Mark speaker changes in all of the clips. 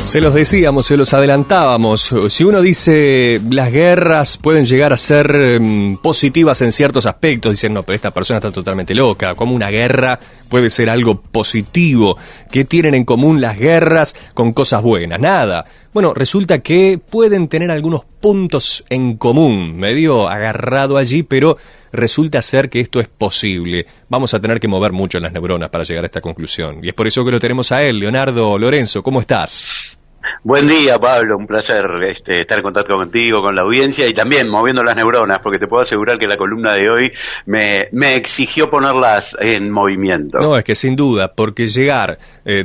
Speaker 1: Se los decíamos, se los adelantábamos. Si uno dice las guerras pueden llegar a ser positivas en ciertos aspectos, dicen, no, pero esta persona está totalmente loca. ¿Cómo una guerra puede ser algo positivo? ¿Qué tienen en común las guerras con cosas buenas? Nada. Bueno, resulta que pueden tener algunos puntos en común, medio agarrado allí, pero resulta ser que esto es posible. Vamos a tener que mover mucho las neuronas para llegar a esta conclusión. Y es por eso que lo tenemos a él, Leonardo Lorenzo. ¿Cómo estás?
Speaker 2: Buen día, Pablo, un placer estar en contacto contigo, con la audiencia y también moviendo las neuronas, porque te puedo asegurar que la columna de hoy me exigió ponerlas en movimiento.
Speaker 1: No, es que sin duda, porque llegar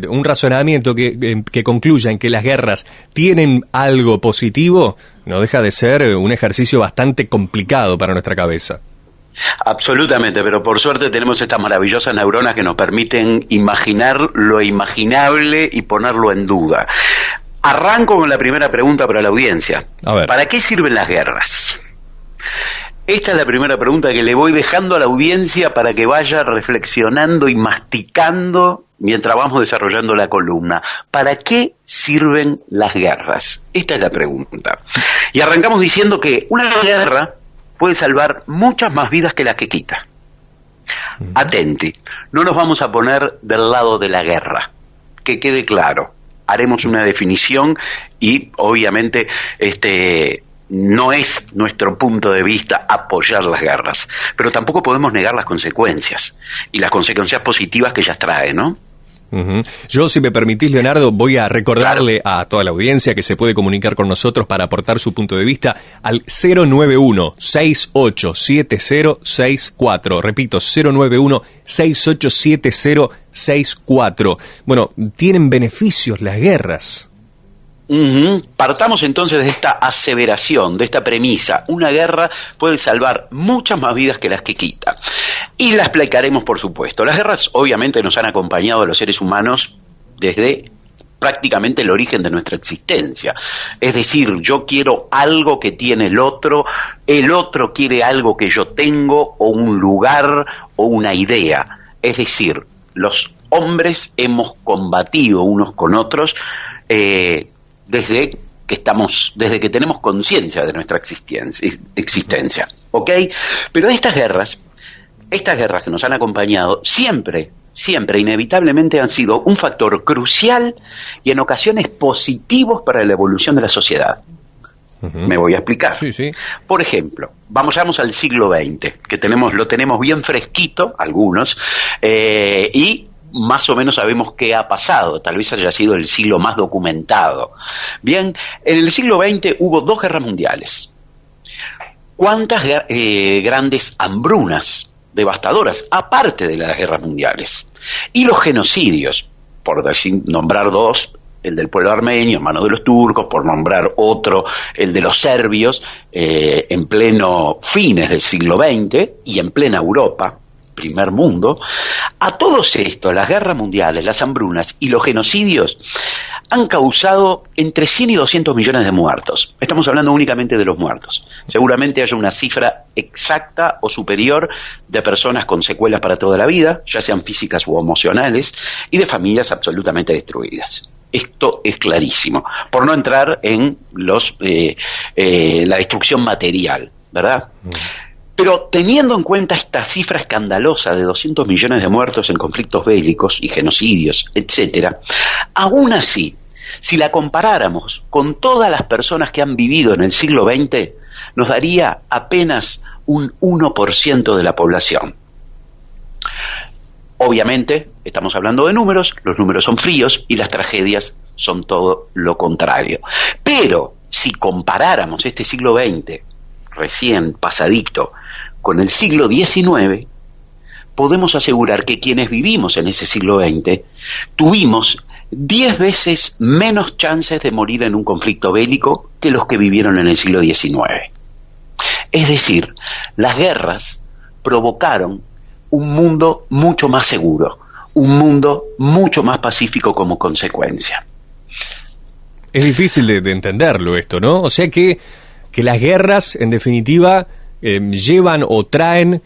Speaker 1: un razonamiento que concluya en que las guerras tienen algo positivo, no deja de ser un ejercicio bastante complicado para nuestra cabeza.
Speaker 2: Absolutamente, pero por suerte tenemos estas maravillosas neuronas que nos permiten imaginar lo imaginable y ponerlo en duda. Arranco con la primera pregunta para la audiencia.
Speaker 1: A ver.
Speaker 2: ¿Para qué sirven las guerras? Esta es la primera pregunta que le voy dejando a la audiencia para que vaya reflexionando y masticando mientras vamos desarrollando la columna. ¿Para qué sirven las guerras? Esta es la pregunta. Y arrancamos diciendo que una guerra puede salvar muchas más vidas que las que quita. Atenti, no nos vamos a poner del lado de la guerra, que quede claro. Haremos una definición y obviamente no es nuestro punto de vista apoyar las guerras, pero tampoco podemos negar las consecuencias y las consecuencias positivas que ellas traen, ¿no?
Speaker 1: Uh-huh. Yo, si me permitís, Leonardo, voy a recordarle a toda la audiencia que se puede comunicar con nosotros para aportar su punto de vista al 091-687064. Repito, 091-687064. Bueno, tienen beneficios las guerras.
Speaker 2: Partamos entonces de esta aseveración, de esta premisa. Una guerra puede salvar muchas más vidas que las que quita. Y la explicaremos, por supuesto. Las guerras obviamente nos han acompañado a los seres humanos desde prácticamente el origen de nuestra existencia. Es decir, yo quiero algo que tiene el otro quiere algo que yo tengo, o un lugar, o una idea. Es decir, los hombres hemos combatido unos con otros desde que tenemos conciencia de nuestra existencia, ¿ok? Pero estas guerras que nos han acompañado siempre, inevitablemente han sido un factor crucial y en ocasiones positivos para la evolución de la sociedad. Uh-huh. Me voy a explicar.
Speaker 1: Sí, sí.
Speaker 2: Por ejemplo, vamos al siglo XX, que lo tenemos bien fresquito, algunos, y más o menos sabemos qué ha pasado, tal vez haya sido el siglo más documentado. Bien, en el siglo XX hubo 2 guerras mundiales. ¿Cuántas grandes hambrunas devastadoras, aparte de las guerras mundiales? Y los genocidios, por nombrar 2, el del pueblo armenio en manos de los turcos, por nombrar otro, el de los serbios, en pleno fines del siglo XX y en plena Europa, primer mundo. A todos estos, las guerras mundiales, las hambrunas y los genocidios han causado entre 100 y 200 millones de muertos. Estamos hablando únicamente de los muertos. Seguramente haya una cifra exacta o superior de personas con secuelas para toda la vida, ya sean físicas u emocionales, y de familias absolutamente destruidas. Esto es clarísimo, por no entrar en la destrucción material, ¿verdad? Pero teniendo en cuenta esta cifra escandalosa de 200 millones de muertos en conflictos bélicos y genocidios, etcétera, aún así, si la comparáramos con todas las personas que han vivido en el siglo XX, nos daría apenas un 1% de la población. Obviamente, estamos hablando de números, los números son fríos y las tragedias son todo lo contrario. Pero si comparáramos este siglo XX, recién pasadito, con el siglo XIX, podemos asegurar que quienes vivimos en ese siglo XX tuvimos 10 veces menos chances de morir en un conflicto bélico que los que vivieron en el siglo XIX. Es decir, las guerras provocaron un mundo mucho más seguro, un mundo mucho más pacífico como consecuencia.
Speaker 1: Es difícil de entenderlo esto, ¿no? O sea que las guerras, en definitiva, llevan o traen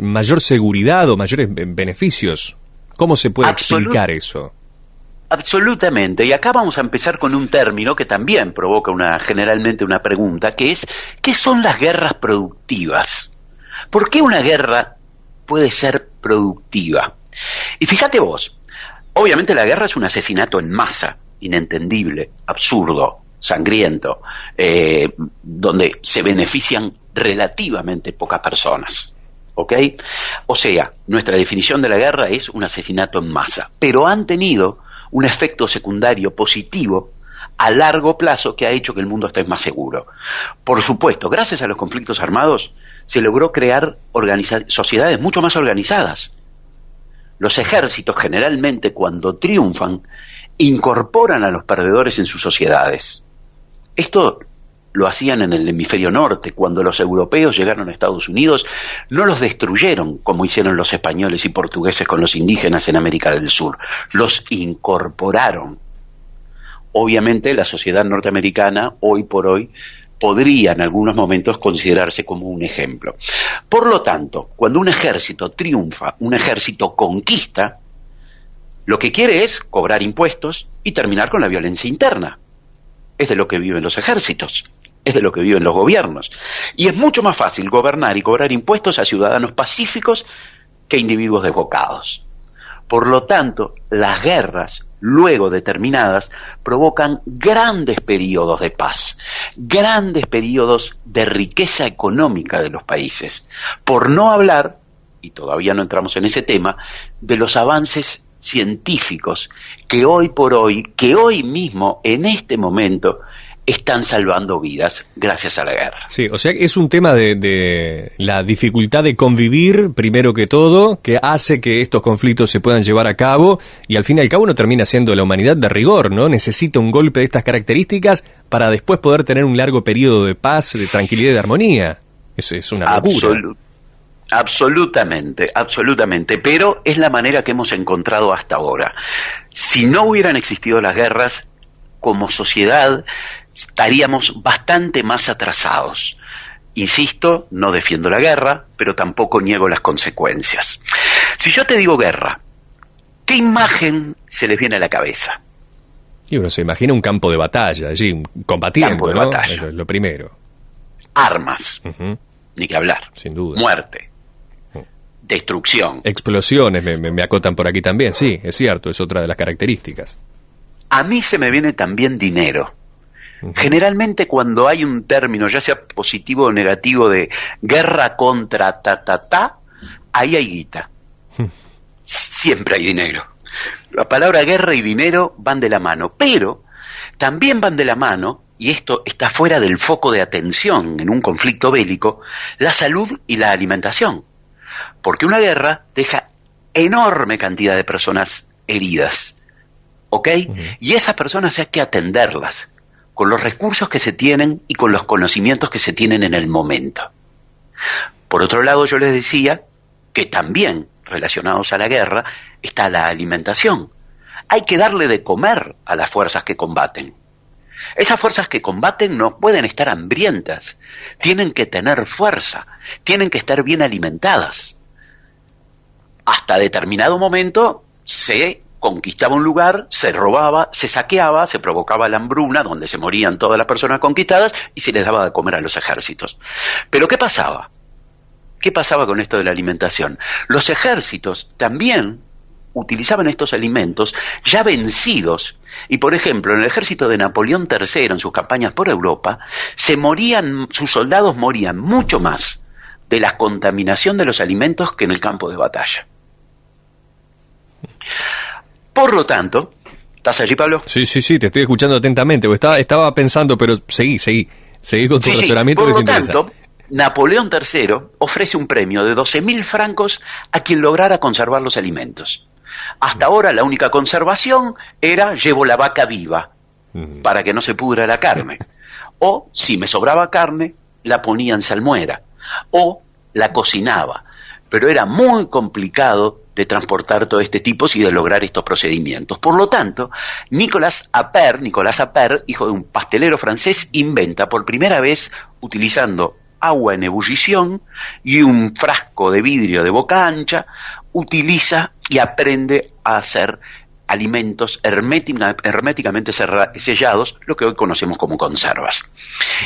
Speaker 1: mayor seguridad o mayores beneficios. ¿Cómo se puede explicar eso?
Speaker 2: Absolutamente. Y acá vamos a empezar con un término que también provoca generalmente una pregunta, que es, ¿qué son las guerras productivas? ¿Por qué una guerra puede ser productiva? Y fíjate vos, obviamente la guerra es un asesinato en masa, inentendible, absurdo, sangriento, donde se benefician relativamente pocas personas. ¿Ok? O sea, nuestra definición de la guerra es un asesinato en masa, pero han tenido un efecto secundario positivo a largo plazo que ha hecho que el mundo esté más seguro. Por supuesto, gracias a los conflictos armados se logró crear sociedades mucho más organizadas. Los ejércitos generalmente, cuando triunfan, incorporan a los perdedores en sus sociedades. Esto lo hacían en el hemisferio norte. Cuando los europeos llegaron a Estados Unidos, no los destruyeron como hicieron los españoles y portugueses con los indígenas en América del Sur. Los incorporaron. Obviamente la sociedad norteamericana, hoy por hoy, podría en algunos momentos considerarse como un ejemplo. Por lo tanto, cuando un ejército triunfa, un ejército conquista, lo que quiere es cobrar impuestos y terminar con la violencia interna. Es de lo que viven los ejércitos, es de lo que viven los gobiernos. Y es mucho más fácil gobernar y cobrar impuestos a ciudadanos pacíficos que a individuos desbocados. Por lo tanto, las guerras, luego de terminadas, provocan grandes periodos de paz, grandes periodos de riqueza económica de los países. Por no hablar, y todavía no entramos en ese tema, de los avances científicos que hoy por hoy, que hoy mismo, en este momento, están salvando vidas gracias a la guerra.
Speaker 1: Sí, o sea que es un tema de la dificultad de convivir, primero que todo, que hace que estos conflictos se puedan llevar a cabo, y al fin y al cabo no termina siendo la humanidad de rigor, ¿no? Necesita un golpe de estas características para después poder tener un largo periodo de paz, de tranquilidad y de armonía. Es una locura.
Speaker 2: Absolutamente, absolutamente, pero es la manera que hemos encontrado hasta ahora. Si no hubieran existido las guerras, como sociedad estaríamos bastante más atrasados. Insisto, no defiendo la guerra, pero tampoco niego las consecuencias. Si yo te digo guerra, ¿qué imagen se les viene a la cabeza?
Speaker 1: Y uno se imagina un campo de batalla, allí, combatiendo,
Speaker 2: campo de
Speaker 1: ¿no?
Speaker 2: batalla.
Speaker 1: Lo primero.
Speaker 2: Armas, ni que hablar.
Speaker 1: Sin duda.
Speaker 2: Muerte. Destrucción.
Speaker 1: Explosiones me acotan por aquí también, sí, es cierto, es otra de las características.
Speaker 2: A mí se me viene también dinero. Generalmente cuando hay un término, ya sea positivo o negativo, de guerra contra ahí hay guita. Siempre hay dinero. La palabra guerra y dinero van de la mano, pero también van de la mano, y esto está fuera del foco de atención en un conflicto bélico, la salud y la alimentación. Porque una guerra deja enorme cantidad de personas heridas, ¿ok? Y esas personas hay que atenderlas con los recursos que se tienen y con los conocimientos que se tienen en el momento. Por otro lado, yo les decía que también, relacionados a la guerra, está la alimentación. Hay que darle de comer a las fuerzas que combaten. Esas fuerzas que combaten no pueden estar hambrientas, tienen que tener fuerza, tienen que estar bien alimentadas. Hasta determinado momento se conquistaba un lugar, se robaba, se saqueaba, se provocaba la hambruna, donde se morían todas las personas conquistadas, y se les daba de comer a los ejércitos. Pero ¿qué pasaba? ¿Qué pasaba con esto de la alimentación? Los ejércitos también utilizaban estos alimentos ya vencidos, y por ejemplo en el ejército de Napoleón III, en sus campañas por Europa, sus soldados morían mucho más de la contaminación de los alimentos que en el campo de batalla. Por lo tanto, ¿estás allí, Pablo?
Speaker 1: Sí, te estoy escuchando atentamente, estaba pensando, pero seguí con tu razonamiento.
Speaker 2: Por lo tanto, Napoleón III ofrece un premio de 12.000 francos a quien lograra conservar los alimentos. Hasta ahora la única conservación era llevo la vaca viva para que no se pudra la carne. O si me sobraba carne, la ponía en salmuera. O la cocinaba. Pero era muy complicado de transportar todo este tipo y de lograr estos procedimientos. Por lo tanto, Nicolas Appert, hijo de un pastelero francés, inventa por primera vez, utilizando agua en ebullición y un frasco de vidrio de boca ancha, utiliza y aprende a hacer alimentos herméticamente sellados, lo que hoy conocemos como conservas.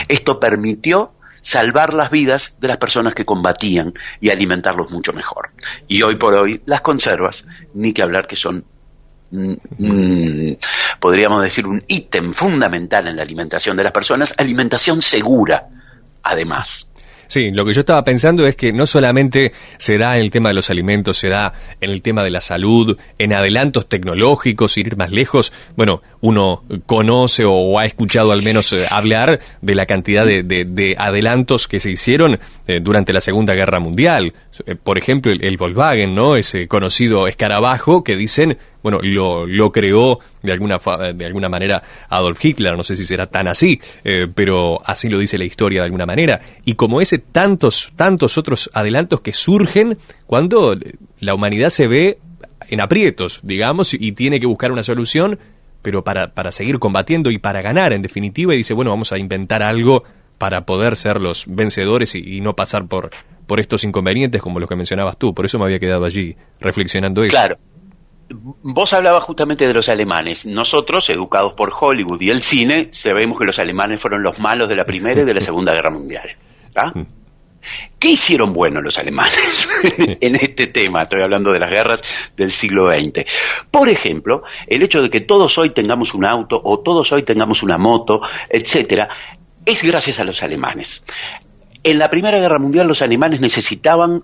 Speaker 2: Esto permitió salvar las vidas de las personas que combatían y alimentarlos mucho mejor. Y hoy por hoy las conservas, ni que hablar que son, podríamos decir, un ítem fundamental en la alimentación de las personas, alimentación segura, además.
Speaker 1: Sí, lo que yo estaba pensando es que no solamente se da en el tema de los alimentos, se da en el tema de la salud, en adelantos tecnológicos, sin ir más lejos. Bueno, uno conoce o ha escuchado al menos hablar de la cantidad de adelantos que se hicieron durante la Segunda Guerra Mundial. Por ejemplo, el Volkswagen, ¿no? Ese conocido escarabajo que dicen, bueno, lo creó de alguna manera Adolf Hitler, no sé si será tan así, pero así lo dice la historia de alguna manera. Y como ese, tantos otros adelantos que surgen cuando la humanidad se ve en aprietos, digamos, y tiene que buscar una solución, pero para seguir combatiendo y para ganar, en definitiva, y dice, bueno, vamos a inventar algo para poder ser los vencedores y no pasar por estos inconvenientes como los que mencionabas tú. Por eso me había quedado allí reflexionando eso.
Speaker 2: Claro. Vos hablabas justamente de los alemanes. Nosotros, educados por Hollywood y el cine, sabemos que los alemanes fueron los malos de la Primera y de la Segunda Guerra Mundial. ¿Tá? ¿Qué hicieron bueno los alemanes en este tema? Estoy hablando de las guerras del siglo XX. Por ejemplo, el hecho de que todos hoy tengamos un auto o todos hoy tengamos una moto, etcétera, es gracias a los alemanes. En la Primera Guerra Mundial los alemanes necesitaban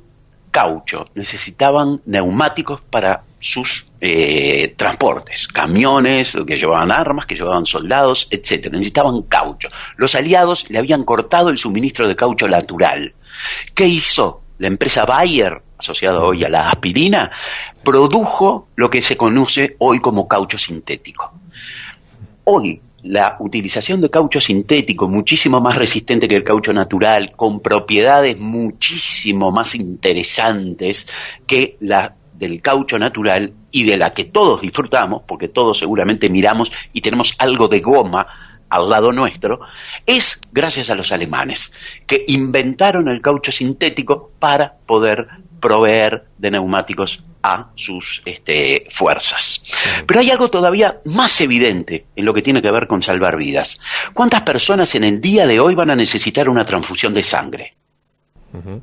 Speaker 2: caucho, necesitaban neumáticos para sus transportes, camiones que llevaban armas, que llevaban soldados, etcétera. Necesitaban caucho. Los aliados le habían cortado el suministro de caucho natural. ¿Qué hizo? La empresa Bayer, asociada hoy a la aspirina, produjo lo que se conoce hoy como caucho sintético. Hoy, la utilización de caucho sintético, muchísimo más resistente que el caucho natural, con propiedades muchísimo más interesantes que la del caucho natural y de la que todos disfrutamos, porque todos seguramente miramos y tenemos algo de goma al lado nuestro, es gracias a los alemanes, que inventaron el caucho sintético para poder proveer de neumáticos a sus fuerzas. Pero hay algo todavía más evidente en lo que tiene que ver con salvar vidas. ¿Cuántas personas en el día de hoy van a necesitar una transfusión de sangre? Uh-huh.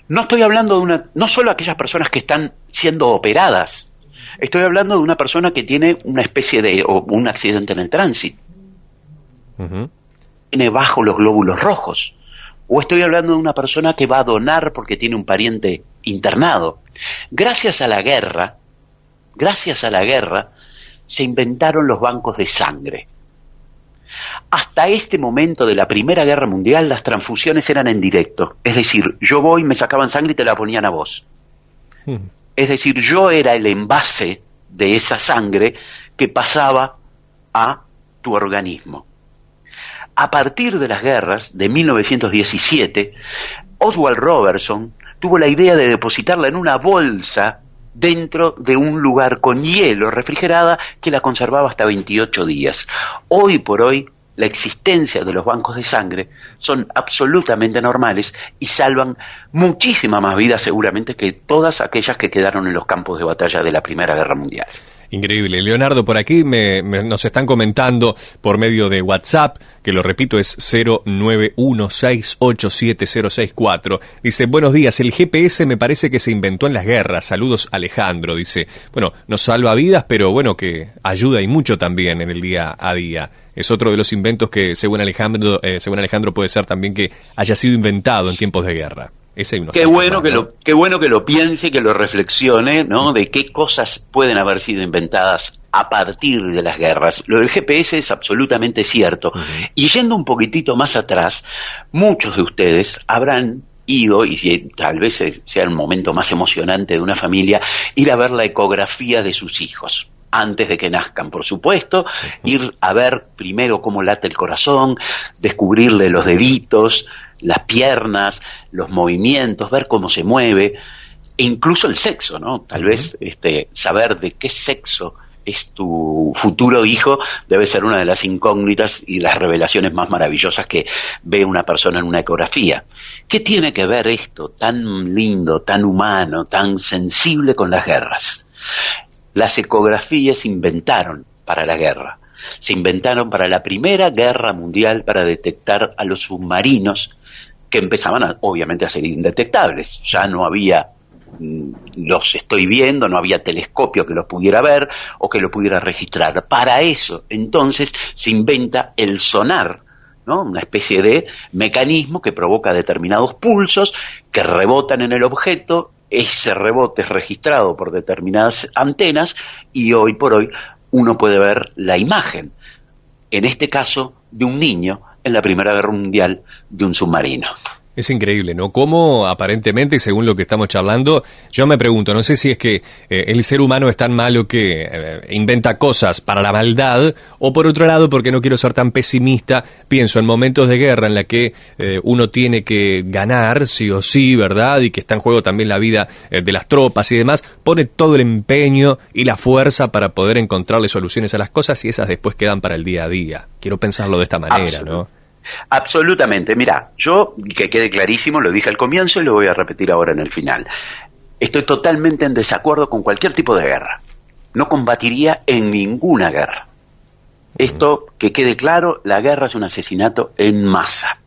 Speaker 2: No estoy hablando de no solo aquellas personas que están siendo operadas, estoy hablando de una persona que tiene una especie o un accidente en el tránsito. Uh-huh. Tiene bajo los glóbulos rojos. O estoy hablando de una persona que va a donar porque tiene un pariente internado. Gracias a la guerra, se inventaron los bancos de sangre. Hasta este momento de la Primera Guerra Mundial, las transfusiones eran en directo. Es decir, yo voy, me sacaban sangre y te la ponían a vos. Es decir, yo era el envase de esa sangre que pasaba a tu organismo. A partir de las guerras de 1917, Oswald Robertson tuvo la idea de depositarla en una bolsa dentro de un lugar con hielo refrigerada que la conservaba hasta 28 días. Hoy por hoy, la existencia de los bancos de sangre son absolutamente normales y salvan muchísimas más vidas seguramente que todas aquellas que quedaron en los campos de batalla de la Primera Guerra Mundial.
Speaker 1: Increíble. Leonardo, por aquí nos están comentando por medio de WhatsApp, que lo repito es 091687064. Dice, buenos días, el GPS me parece que se inventó en las guerras. Saludos, Alejandro. Dice, bueno, nos salva vidas, pero bueno, que ayuda y mucho también en el día a día. Es otro de los inventos que, según Alejandro, puede ser también que haya sido inventado en tiempos de guerra.
Speaker 2: Qué bueno que lo piense, que lo reflexione, ¿no? De qué cosas pueden haber sido inventadas a partir de las guerras. Lo del GPS es absolutamente cierto. Uh-huh. Y yendo un poquitito más atrás, muchos de ustedes habrán ido, y si tal vez sea el momento más emocionante de una familia, ir a ver la ecografía de sus hijos. Antes de que nazcan, por supuesto, ir a ver primero cómo late el corazón, descubrirle los deditos, las piernas, los movimientos, ver cómo se mueve, e incluso el sexo, ¿no? Tal vez saber de qué sexo es tu futuro hijo debe ser una de las incógnitas y las revelaciones más maravillosas que ve una persona en una ecografía. ¿Qué tiene que ver esto tan lindo, tan humano, tan sensible con las guerras? Las ecografías se inventaron para la guerra. Se inventaron para la Primera Guerra Mundial para detectar a los submarinos que empezaban obviamente a ser indetectables. Ya no había los estoy viendo, no había telescopio que los pudiera ver o que lo pudiera registrar. Para eso, entonces, se inventa el sonar, ¿no? Una especie de mecanismo que provoca determinados pulsos que rebotan en el objeto. Ese rebote es registrado por determinadas antenas y hoy por hoy uno puede ver la imagen, en este caso, de un niño en la Primera Guerra Mundial de un submarino.
Speaker 1: Es increíble, ¿no? Cómo aparentemente, según lo que estamos charlando, yo me pregunto, no sé si es que el ser humano es tan malo que inventa cosas para la maldad, o por otro lado, porque no quiero ser tan pesimista, pienso en momentos de guerra en la que uno tiene que ganar, sí o sí, ¿verdad? Y que está en juego también la vida de las tropas y demás, pone todo el empeño y la fuerza para poder encontrarle soluciones a las cosas y esas después quedan para el día a día. Quiero pensarlo de esta manera, ¿no?
Speaker 2: Absolutamente. Mirá, yo, que quede clarísimo, lo dije al comienzo y lo voy a repetir ahora en el final. Estoy totalmente en desacuerdo con cualquier tipo de guerra. No combatiría en ninguna guerra. Esto, que quede claro, la guerra es un asesinato en masa.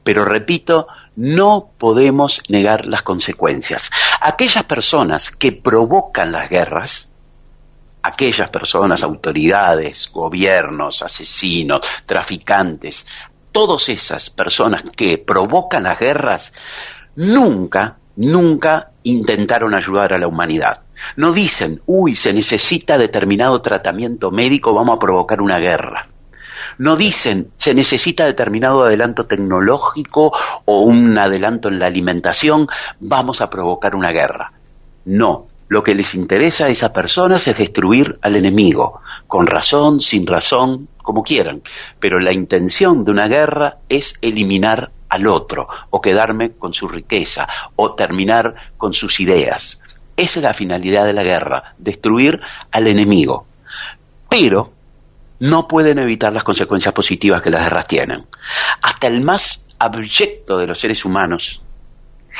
Speaker 2: Pero repito, no podemos negar las consecuencias. Aquellas personas que provocan las guerras, aquellas personas, autoridades, gobiernos, asesinos, traficantes, todas esas personas que provocan las guerras, nunca intentaron ayudar a la humanidad. No dicen, se necesita determinado tratamiento médico, vamos a provocar una guerra. No dicen, se necesita determinado adelanto tecnológico o un adelanto en la alimentación, vamos a provocar una guerra. No. Lo que les interesa a esas personas es destruir al enemigo, con razón, sin razón, como quieran. Pero la intención de una guerra es eliminar al otro, o quedarme con su riqueza, o terminar con sus ideas. Esa es la finalidad de la guerra, destruir al enemigo. Pero no pueden evitar las consecuencias positivas que las guerras tienen. Hasta el más abyecto de los seres humanos,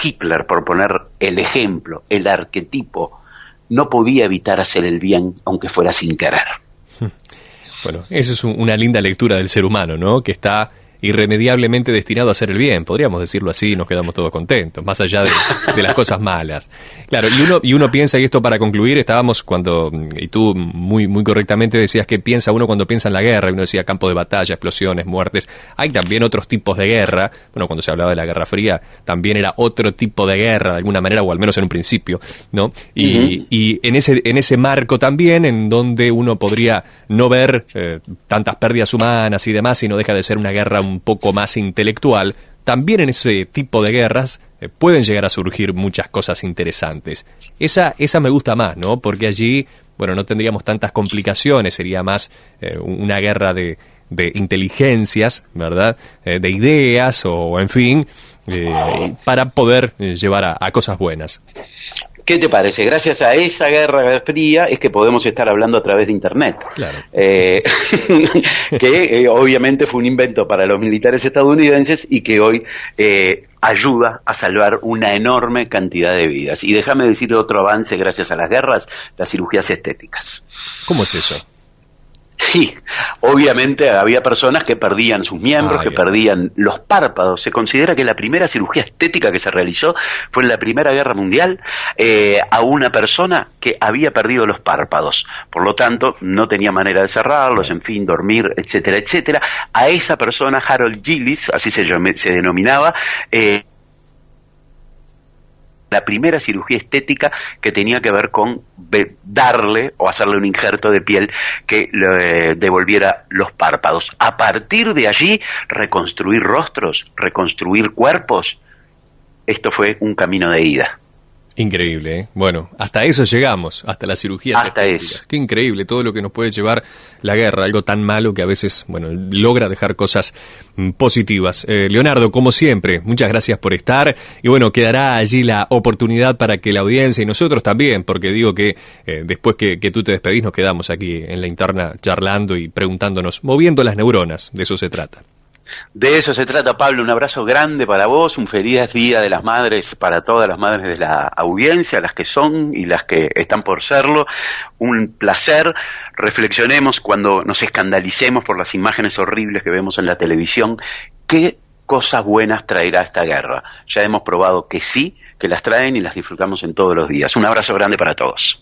Speaker 2: Hitler, por poner el ejemplo, el arquetipo, no podía evitar hacer el bien, aunque fuera sin querer.
Speaker 1: Bueno, eso es una linda lectura del ser humano, ¿no? Que está irremediablemente destinado a hacer el bien, podríamos decirlo así, nos quedamos todos contentos, más allá de las cosas malas. Claro, y uno piensa, y esto para concluir, estábamos cuando, y tú muy correctamente decías que piensa uno cuando piensa en la guerra, y uno decía campo de batalla, explosiones, muertes. Hay también otros tipos de guerra, bueno, cuando se hablaba de la Guerra Fría, también era otro tipo de guerra, de alguna manera, o al menos en un principio, ¿no? Y en ese marco también, en donde uno podría no ver tantas pérdidas humanas y demás, y no deja de ser una guerra un poco más intelectual, también en ese tipo de guerras pueden llegar a surgir muchas cosas interesantes. Esa me gusta más, ¿no? Porque allí, bueno, no tendríamos tantas complicaciones, sería más una guerra de inteligencias, ¿verdad? De ideas o, en fin, para poder llevar a cosas buenas.
Speaker 2: ¿Qué te parece? Gracias a esa Guerra Fría es que podemos estar hablando a través de Internet.
Speaker 1: Claro.
Speaker 2: Que obviamente fue un invento para los militares estadounidenses y que hoy ayuda a salvar una enorme cantidad de vidas. Y déjame decir otro avance gracias a las guerras, las cirugías estéticas.
Speaker 1: ¿Cómo es eso?
Speaker 2: Sí, obviamente había personas que perdían sus miembros, que perdían los párpados. Se considera que la primera cirugía estética que se realizó fue en la Primera Guerra Mundial a una persona que había perdido los párpados. Por lo tanto, no tenía manera de cerrarlos, en fin, dormir, etcétera, etcétera. A esa persona, Harold Gillis, así se denominaba, la primera cirugía estética que tenía que ver con darle o hacerle un injerto de piel que le devolviera los párpados. A partir de allí, reconstruir rostros, reconstruir cuerpos, esto fue un camino de ida.
Speaker 1: Increíble, ¿eh? Bueno, hasta eso llegamos, hasta las cirugías estéticas. Eso. Qué increíble todo lo que nos puede llevar la guerra, algo tan malo que a veces, bueno, logra dejar cosas positivas. Leonardo, como siempre, muchas gracias por estar y bueno, quedará allí la oportunidad para que la audiencia y nosotros también, porque digo que después que tú te despedís nos quedamos aquí en la interna charlando y preguntándonos, moviendo las neuronas, de eso se trata.
Speaker 2: De eso se trata, Pablo. Un abrazo grande para vos, un feliz Día de las Madres para todas las madres de la audiencia, las que son y las que están por serlo. Un placer. Reflexionemos cuando nos escandalicemos por las imágenes horribles que vemos en la televisión. ¿Qué cosas buenas traerá esta guerra? Ya hemos probado que sí, que las traen y las disfrutamos en todos los días. Un abrazo grande para todos.